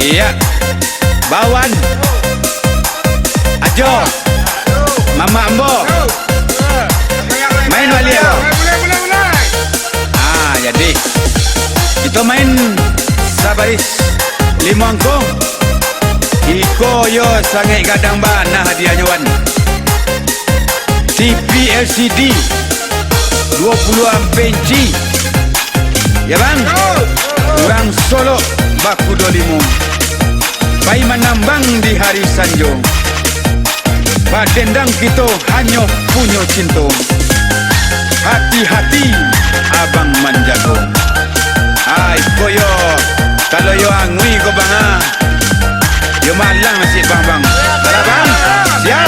Iya. Bawan. Ajo. Mama Ambo. Main balik ya. Jadi kita main sabaris limangkong. Iko yo sangai gadang bana hadiahnya wan. TV LCD 20 inci. Ya bang. Orang Solo baku dolimu. Pai menambang di hari Sanjo. Padendang kita hanya punya cinta. Hati-hati abang manjago. Ai koyo kalau yo angui ko bang yo malang masih bang. Salah bang. Siap.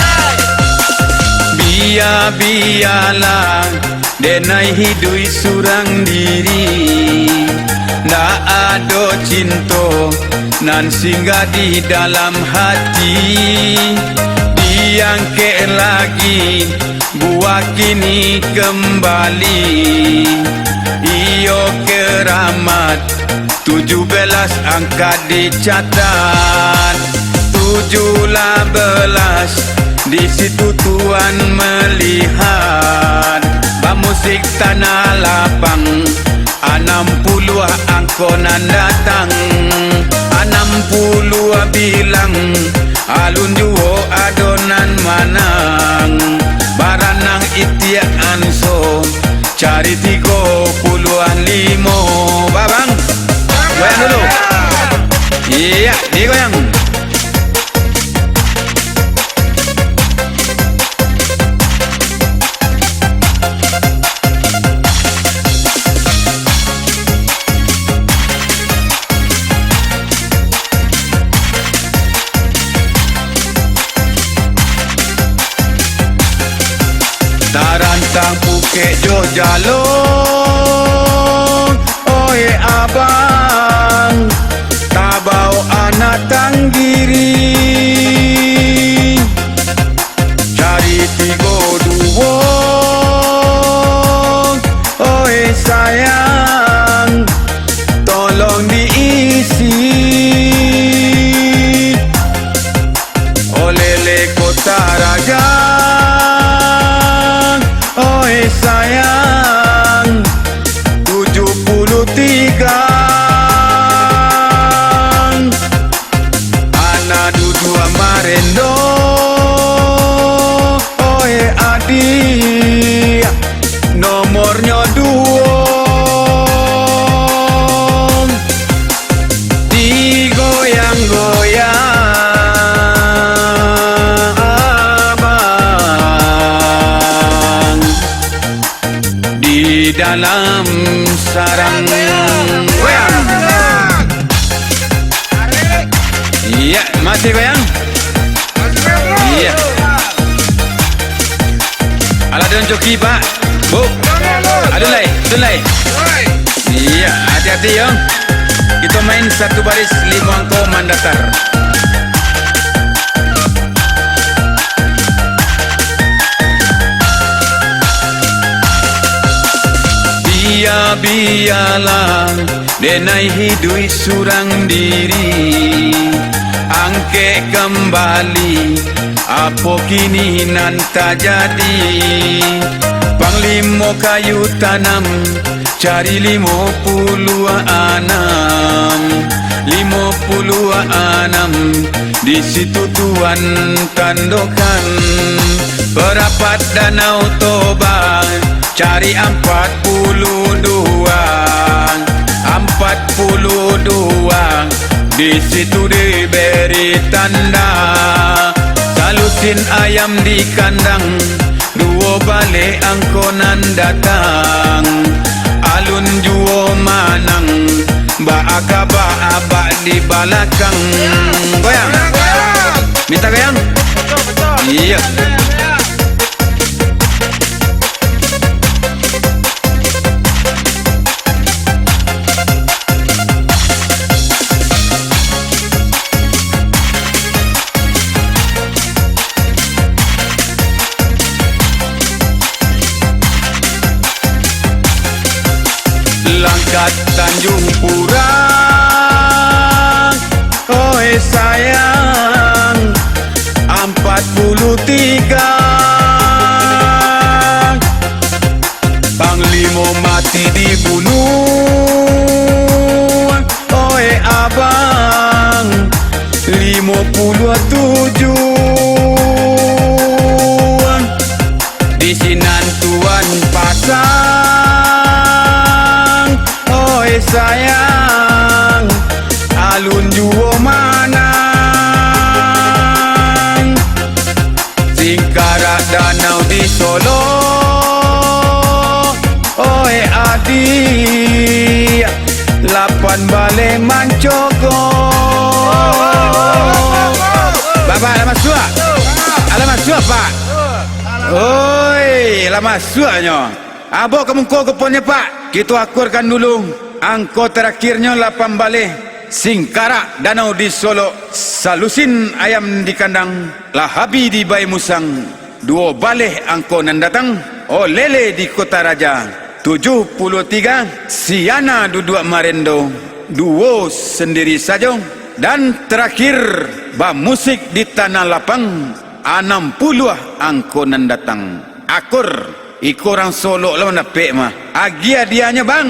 Bialah denai hidui surang diri. Ndak ada cinta nan singgah di dalam hati. Diangke lagi buat kini kembali. Iyo keramat 17 angka dicatat. 17 di situ Tuhan melihat. Musik tanah lapang 60 angkonan datang. 60 bilang alun juo adonan manang. Baranang itiak anso cari 35. Babang goyang dulu. Iya digoyang. Tarantang Phuket jo jalong. Oye abang tabau anak tanggiri. Cari 32. Oye sayang tolong diisi. Olele Kota Raja. Sayang 73. Anak dudua marendo. Oe adi nomornya 2. Digoyang-goyang di dalam sarang goyang. Iya, masih goyang. Iya. Ala don joki pak. Bu. Adulai. Iya, hati-hati ya. Kita main satu baris 5 angko mandatar. Bialah denai hidui surang diri. Angke kembali apa kini nan tak jadi. Panglima kayu tanam cari 56 di situ Tuhan tandokan. Perapat Danau Toba cari 42. Di situ diberi tanda. Salusin ayam di kandang. 2 balik angkonan datang. Alun juo manang. Ba-aka-ba-abak di balakang. Goyang. Minta goyang. Iya. Langkat Tanjung Pura. Oh 23 Panglima mati dibunuh oleh abang 57 di sinan tuan pasang oleh sayang alun juo manang Singkarak danau di Solo oleh adi 8 balai mancogo Bapak alamat suak pak oi alamat suaknya abok kemungko keponnya pak kita akurkan dulu angko terakhirnya 8 balai Singkarak danau di Solo Salusin ayam di kandang Lahabi di Bayi Musang 2 balai angko nan datang Lele di Kota Raja 73 Siana duduk Marendo 2 sendiri saja dan terakhir ba musik di Tanah Lapang 60 angko nan datang akur ikorang Solo lah nak pek mah agia dianya bang